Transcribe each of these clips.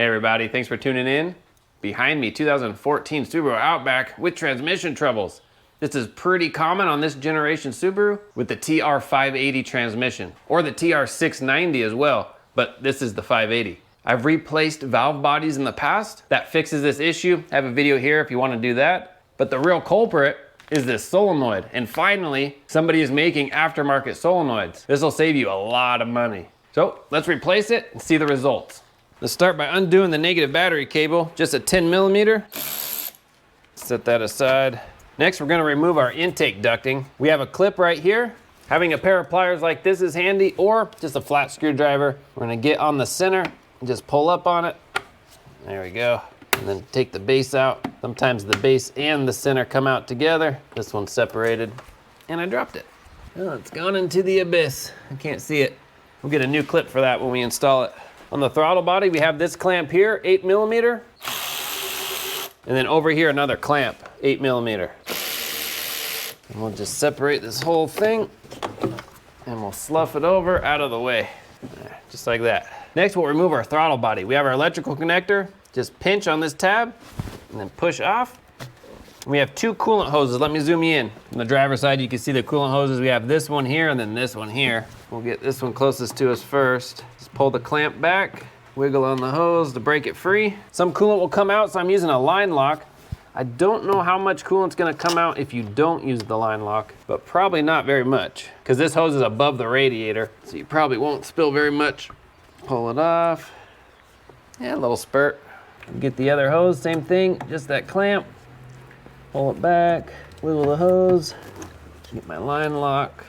Hey everybody, thanks for tuning in. Behind me, 2014 Subaru Outback with transmission troubles. This is pretty common on this generation Subaru with the TR580 transmission, or the TR690 as well, but this is the 580. I've replaced valve bodies in the past. That fixes this issue. I have a video here if you want to do that. But the real culprit is this solenoid. And finally, somebody is making aftermarket solenoids. This will save you a lot of money. So let's replace it and see the results. Let's start by undoing the negative battery cable, just a 10mm. Set that aside. Next, we're gonna remove our intake ducting. We have a clip right here. Having a pair of pliers like this is handy, or just a flat screwdriver. We're gonna get on the center and just pull up on it. There we go. And then take the base out. Sometimes the base and the center come out together. This one's separated, and I dropped it. Oh, it's gone into the abyss. I can't see it. We'll get a new clip for that when we install it. On the throttle body, we have this clamp here, 8mm. And then over here, another clamp, 8mm. And we'll just separate this whole thing and we'll slough it over out of the way, just like that. Next, we'll remove our throttle body. We have our electrical connector. Just pinch on this tab and then push off. We have two coolant hoses. Let me zoom you in. On the driver's side, you can see the coolant hoses. We have this one here and then this one here. We'll get this one closest to us first. Just pull the clamp back, wiggle on the hose to break it free. Some coolant will come out, so I'm using a line lock. I don't know how much coolant's gonna come out if you don't use the line lock, but probably not very much, because this hose is above the radiator, so you probably won't spill very much. Pull it off. Yeah, a little spurt. Get the other hose, same thing, just that clamp. Pull it back, wiggle the hose, get my line lock.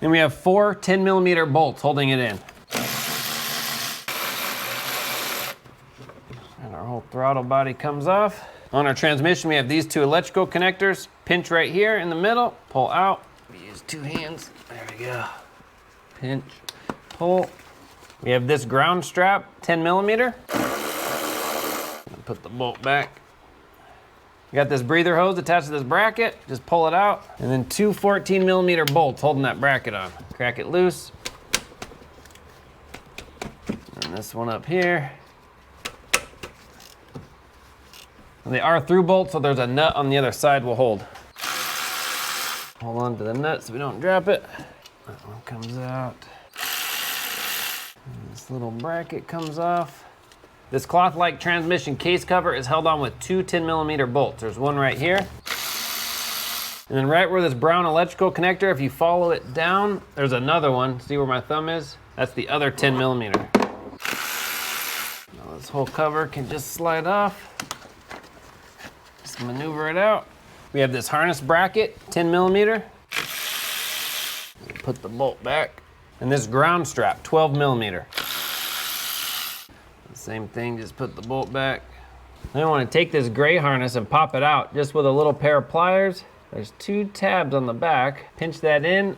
And we have 4 10mm bolts holding it in. And our whole throttle body comes off. On our transmission, we have these two electrical connectors. Pinch right here in the middle, pull out. We use 2 hands, there we go. Pinch, pull. We have this ground strap, 10mm. Put the bolt back. We got this breather hose attached to this bracket. Just pull it out. And then 2 14mm bolts holding that bracket on. Crack it loose. And this one up here. And they are through bolts, so there's a nut on the other side will hold. Hold on to the nut so we don't drop it. That one comes out. And this little bracket comes off. This cloth-like transmission case cover is held on with 2 10mm bolts. There's one right here. And then right where this brown electrical connector, if you follow it down, there's another one. See where my thumb is? That's the other 10mm. Now this whole cover can just slide off. Just maneuver it out. We have this harness bracket, 10mm. Put the bolt back. And this ground strap, 12mm. Same thing, just put the bolt back. Then I want to take this gray harness and pop it out just with a little pair of pliers. There's 2 tabs on the back. Pinch that in.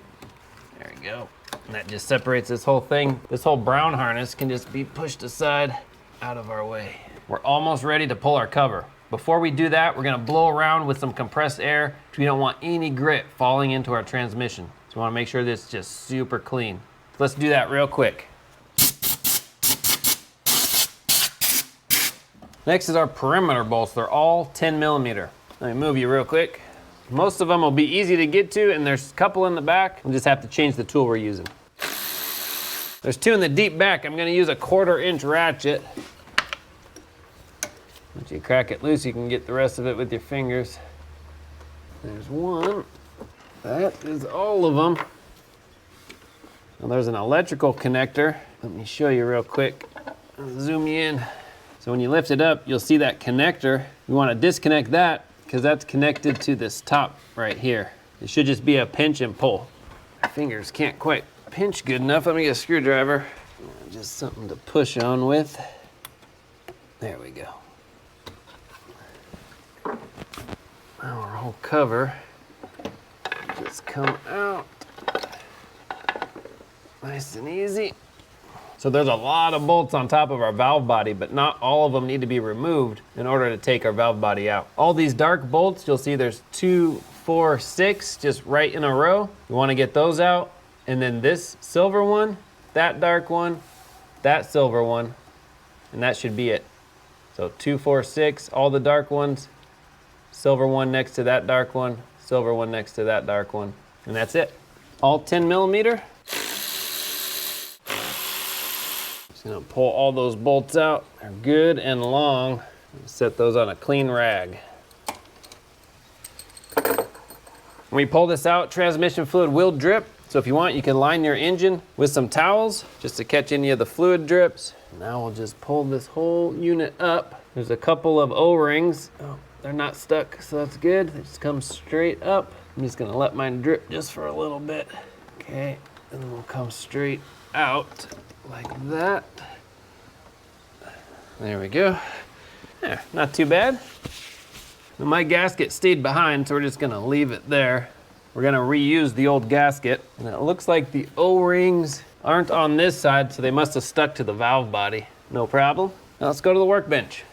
There we go. And that just separates this whole thing. This whole brown harness can just be pushed aside out of our way. We're almost ready to pull our cover. Before we do that, we're gonna blow around with some compressed air because we don't want any grit falling into our transmission. So we wanna make sure this is just super clean. Let's do that real quick. Next is our perimeter bolts. They're all 10mm. Let me move you real quick. Most of them will be easy to get to, and there's a couple in the back. We'll just have to change the tool we're using. There's 2 in the deep back. I'm gonna use a 1/4" ratchet. Once you crack it loose, you can get the rest of it with your fingers. There's one. That is all of them. Now there's an electrical connector. Let me show you real quick. I'll zoom you in. So when you lift it up, you'll see that connector. You want to disconnect that because that's connected to this top right here. It should just be a pinch and pull. My fingers can't quite pinch good enough. Let me get a screwdriver. Just something to push on with. There we go. Now our whole cover just come out. Nice and easy. So there's a lot of bolts on top of our valve body, but not all of them need to be removed in order to take our valve body out. All these dark bolts, you'll see there's 2, 4, 6 just right in a row. You want to get those out. And then this silver one, that dark one, that silver one, and that should be it. So 2, 4, 6, all the dark ones, silver one next to that dark one, silver one next to that dark one, and that's it. All 10 millimeter. Just gonna pull all those bolts out. They're good and long. Set those on a clean rag. When we pull this out, transmission fluid will drip. So if you want, you can line your engine with some towels just to catch any of the fluid drips. Now we'll just pull this whole unit up. There's a couple of O-rings. Oh, they're not stuck, so that's good. They just come straight up. I'm just gonna let mine drip just for a little bit. Okay, and then we'll come straight out like that. There we go. Yeah, not too bad. Now my gasket stayed behind, so we're just gonna leave it there. We're gonna reuse the old gasket. And it looks like the O-rings aren't on this side, so they must have stuck to the valve body. No problem. Now let's go to the workbench.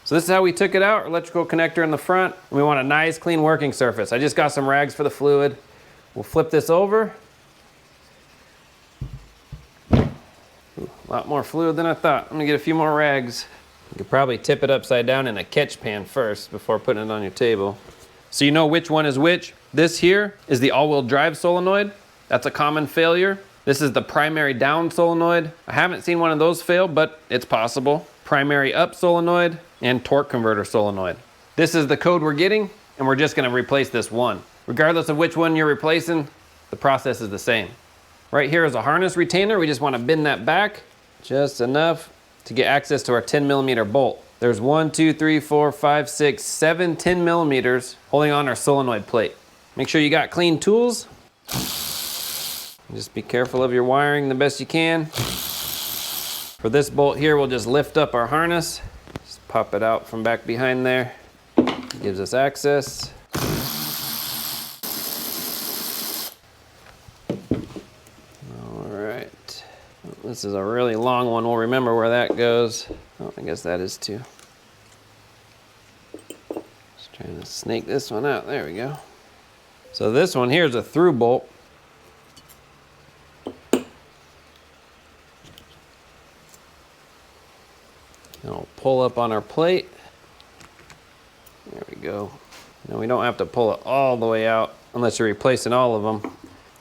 So this is how we took it out, electrical connector in the front. We want a nice clean working surface. I just got some rags for the fluid. We'll flip this over. Ooh, a lot more fluid than I thought. I'm gonna get a few more rags. You could probably tip it upside down in a catch pan first before putting it on your table. So you know which one is which. This here is the all-wheel drive solenoid. That's a common failure. This is the primary down solenoid. I haven't seen one of those fail, but it's possible. Primary up solenoid and torque converter solenoid. This is the code we're getting, and we're just gonna replace this one. Regardless of which one you're replacing, the process is the same. Right here is a harness retainer. We just wanna bend that back just enough to get access to our 10 millimeter bolt. There's 1, 2, 3, 4, 5, 6, 7 10 millimeters holding on our solenoid plate. Make sure you got clean tools. Just be careful of your wiring the best you can. For this bolt here, we'll just lift up our harness. Just pop it out from back behind there. Gives us access. All right. This is a really long one. We'll remember where that goes. Oh, I guess that is too. Just trying to snake this one out. There we go. So this one here is a through bolt. And we'll pull up on our plate. There we go. Now we don't have to pull it all the way out unless you're replacing all of them.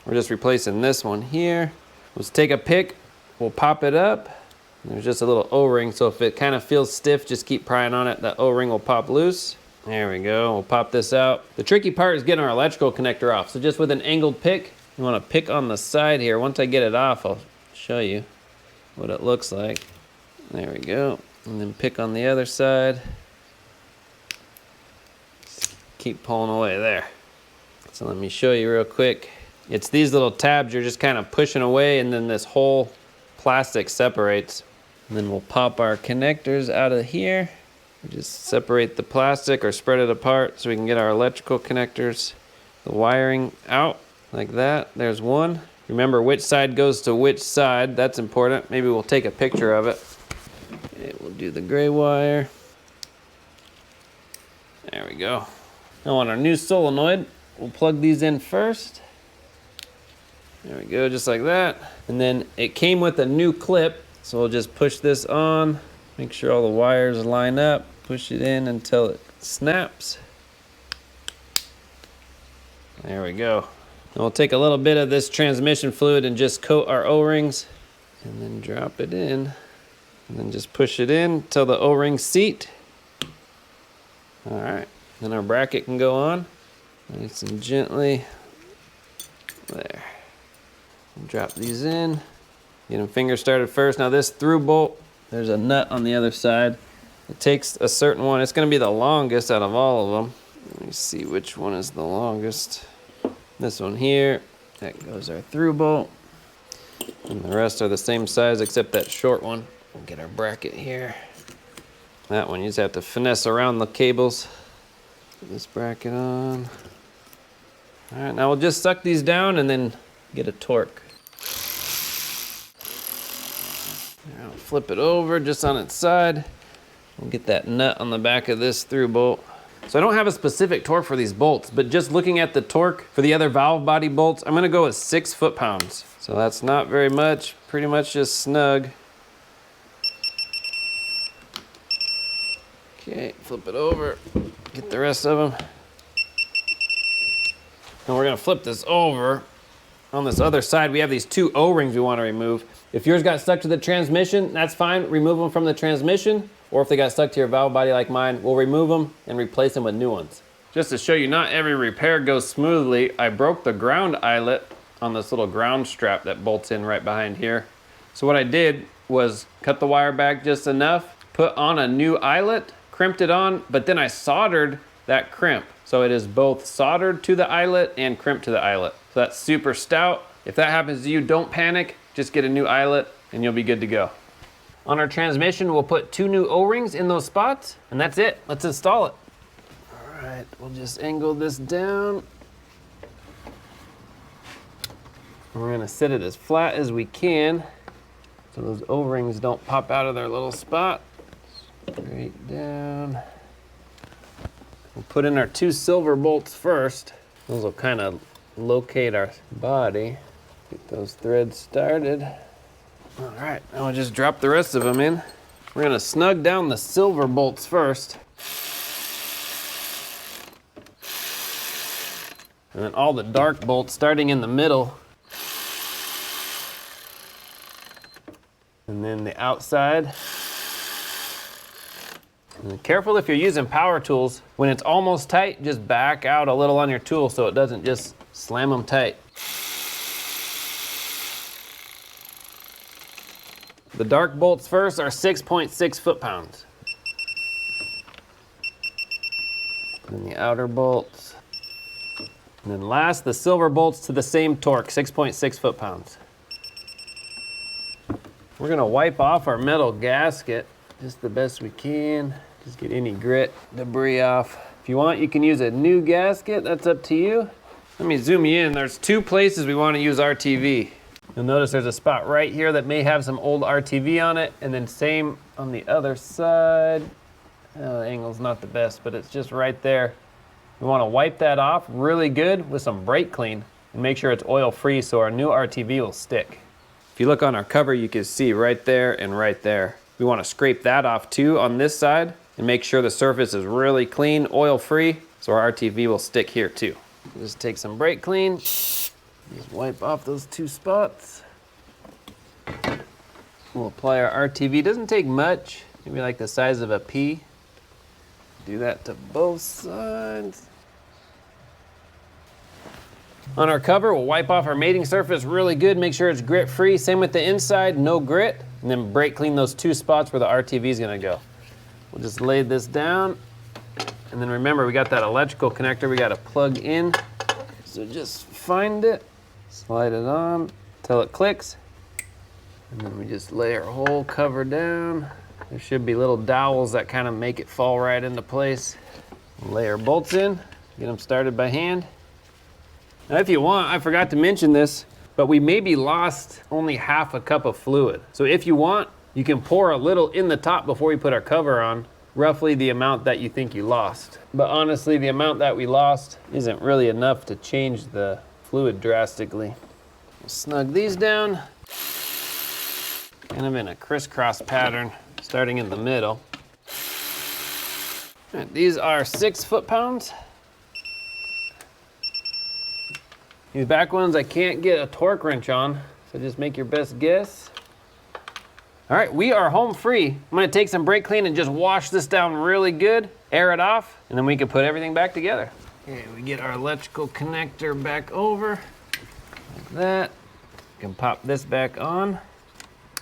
We're just replacing this one here. Let's take a pick, we'll pop it up. There's just a little O-ring, so if it kind of feels stiff, just keep prying on it. That O-ring will pop loose. There we go, we'll pop this out. The tricky part is getting our electrical connector off. So just with an angled pick, you wanna pick on the side here. Once I get it off, I'll show you what it looks like. There we go. And then pick on the other side. Keep pulling away there. So let me show you real quick. It's these little tabs you're just kind of pushing away, and then this whole plastic separates. And then we'll pop our connectors out of here. Just separate the plastic or spread it apart so we can get our electrical connectors, the wiring out like that. There's one. Remember which side goes to which side. That's important. Maybe we'll take a picture of it. Okay, we'll do the gray wire. There we go. Now on our new solenoid, we'll plug these in first. There we go, just like that. And then it came with a new clip, so we'll just push this on, make sure all the wires line up, push it in until it snaps. There we go. And we'll take a little bit of this transmission fluid and just coat our O-rings, and then drop it in, and then just push it in until the O-rings seat. All right, then our bracket can go on, nice and gently. There. Drop these in, get them finger started first. Now this through bolt, there's a nut on the other side. It takes a certain one. It's gonna be the longest out of all of them. Let me see which one is the longest. This one here, that goes our through bolt. And the rest are the same size except that short one. We'll get our bracket here. That one, you just have to finesse around the cables. Put this bracket on. All right, now we'll just suck these down and then get a torque. I'll flip it over just on its side. We'll get that nut on the back of this through bolt. So I don't have a specific torque for these bolts, but just looking at the torque for the other valve body bolts, I'm gonna go with 6 foot-pounds. So that's not very much, pretty much just snug. Okay, flip it over, get the rest of them. And we're gonna flip this over. On this other side, we have these 2 O-rings we wanna remove. If yours got stuck to the transmission, that's fine, remove them from the transmission, or if they got stuck to your valve body like mine, we'll remove them and replace them with new ones. Just to show you not every repair goes smoothly, I broke the ground eyelet on this little ground strap that bolts in right behind here. So what I did was cut the wire back just enough, put on a new eyelet, crimped it on, but then I soldered that crimp. So it is both soldered to the eyelet and crimped to the eyelet. So that's super stout. If that happens to you, don't panic. Just get a new eyelet and you'll be good to go. On our transmission, we'll put 2 new O-rings in those spots, and that's it. Let's install it. All right, we'll just angle this down. We're gonna set it as flat as we can so those O-rings don't pop out of their little spot. Straight down. We'll put in our 2 silver bolts first. Those will kind of locate our body. Get those threads started. All right, now we'll just drop the rest of them in. We're gonna snug down the silver bolts first. And then all the dark bolts starting in the middle. And then the outside. And careful if you're using power tools. When it's almost tight, just back out a little on your tool so it doesn't just slam them tight. The dark bolts first are 6.6 foot-pounds. Then the outer bolts. And then last, the silver bolts to the same torque, 6.6 foot-pounds. We're gonna wipe off our metal gasket just the best we can. Just get any grit, debris off. If you want, you can use a new gasket, that's up to you. Let me zoom you in. There's 2 places we wanna use RTV. You'll notice there's a spot right here that may have some old RTV on it, and then same on the other side. Oh, the angle's not the best, but it's just right there. We wanna wipe that off really good with some brake clean and make sure it's oil free so our new RTV will stick. If you look on our cover, you can see right there and right there. We wanna scrape that off too on this side and make sure the surface is really clean, oil free, so our RTV will stick here too. Just take some brake clean. Just wipe off those 2 spots. We'll apply our RTV. Doesn't take much, maybe like the size of a pea. Do that to both sides. On our cover, we'll wipe off our mating surface really good, make sure it's grit free. Same with the inside, no grit. And then brake clean those 2 spots where the RTV is gonna go. We'll just lay this down. And then remember, we got that electrical connector we gotta plug in. So just find it, slide it on till it clicks. And then we just lay our whole cover down. There should be little dowels that kind of make it fall right into place. Lay our bolts in, get them started by hand. Now if you want, I forgot to mention this, but we maybe lost only half a cup of fluid. So if you want, you can pour a little in the top before we put our cover on, roughly the amount that you think you lost. But honestly, the amount that we lost isn't really enough to change the fluid drastically. We'll snug these down, kind of in a crisscross pattern, starting in the middle. All right, these are 6 foot-pounds. These back ones I can't get a torque wrench on, so just make your best guess. All right, we are home free. I'm gonna take some brake clean and just wash this down really good, air it off, and then we can put everything back together. Okay, we get our electrical connector back over, like that. We can pop this back on,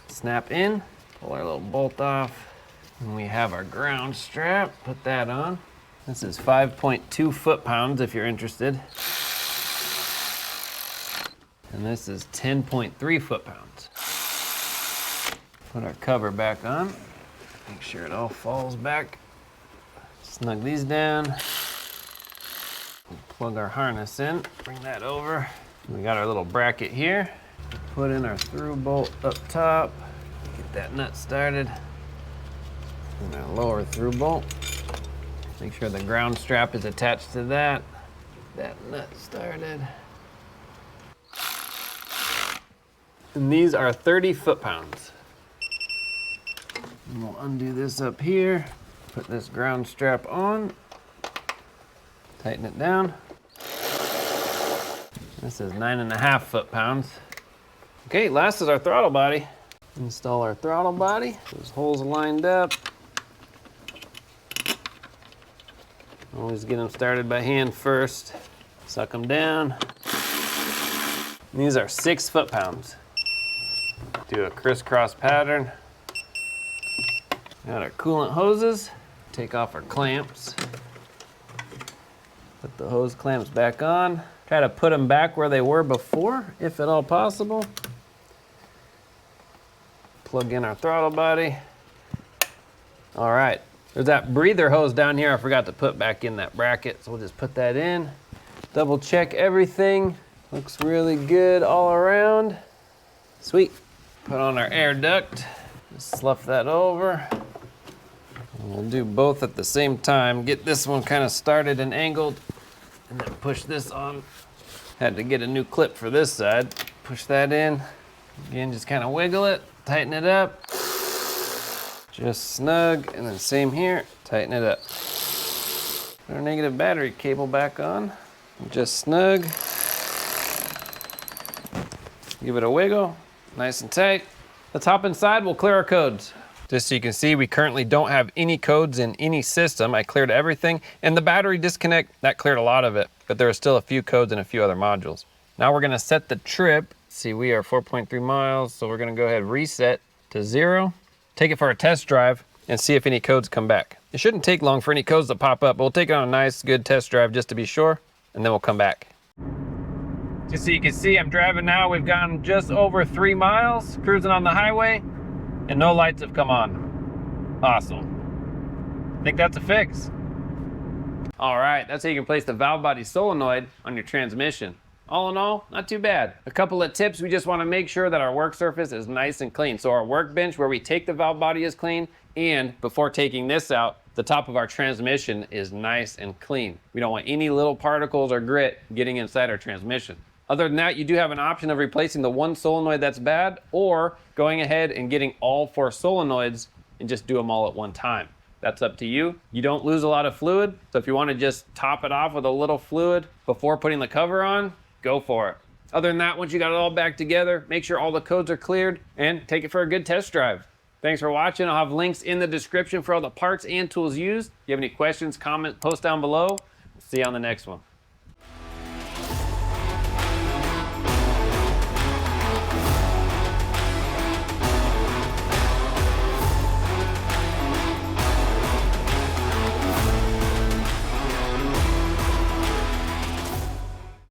snap in, pull our little bolt off, and we have our ground strap, put that on. This is 5.2 foot-pounds if you're interested. And this is 10.3 foot-pounds. Put our cover back on. Make sure it all falls back. Snug these down. We'll plug our harness in. Bring that over. We got our little bracket here. Put in our through bolt up top. Get that nut started. And our lower through bolt. Make sure the ground strap is attached to that. Get that nut started. And these are 30 foot-pounds. And we'll undo this up here. Put this ground strap on, tighten it down. This is 9.5 foot-pounds. Okay, last is our throttle body. Install our throttle body. Those holes lined up. Always get them started by hand first. Suck them down. And these are 6 foot-pounds. Do a crisscross pattern. Got our coolant hoses. Take off our clamps. Put the hose clamps back on. Try to put them back where they were before, if at all possible. Plug in our throttle body. All right, there's that breather hose down here I forgot to put back in that bracket, so we'll just put that in. Double check everything. Looks really good all around. Sweet. Put on our air duct. Just slough that over. And we'll do both at the same time. Get this one kind of started and angled, and then push this on. Had to get a new clip for this side. Push that in. Again, just kind of wiggle it, tighten it up. Just snug, and then same here, tighten it up. Put our negative battery cable back on. Just snug. Give it a wiggle, nice and tight. Let's hop inside, we'll clear our codes. Just so you can see, we currently don't have any codes in any system. I cleared everything, and the battery disconnect, that cleared a lot of it, but there are still a few codes in a few other modules. Now we're gonna set the trip. See, we are 4.3 miles, so we're gonna go ahead and reset to 0. Take it for a test drive and see if any codes come back. It shouldn't take long for any codes to pop up, but we'll take it on a nice, good test drive just to be sure, and then we'll come back. Just so you can see, I'm driving now. We've gone just over 3 miles, cruising on the highway, and no lights have come on. Awesome. I think that's a fix. All right, that's how you can place the valve body solenoid on your transmission. All in all, not too bad. A couple of tips, we just want to make sure that our work surface is nice and clean. So our workbench where we take the valve body is clean, and before taking this out, the top of our transmission is nice and clean. We don't want any little particles or grit getting inside our transmission. Other than that, you do have an option of replacing the one solenoid that's bad, or going ahead and getting all 4 solenoids and just do them all at one time. That's up to you. You don't lose a lot of fluid, so if you want to just top it off with a little fluid before putting the cover on, go for it. Other than that, once you got it all back together, make sure all the codes are cleared and take it for a good test drive. Thanks for watching. I'll have links in the description for all the parts and tools used. If you have any questions, comment, post down below. See you on the next one.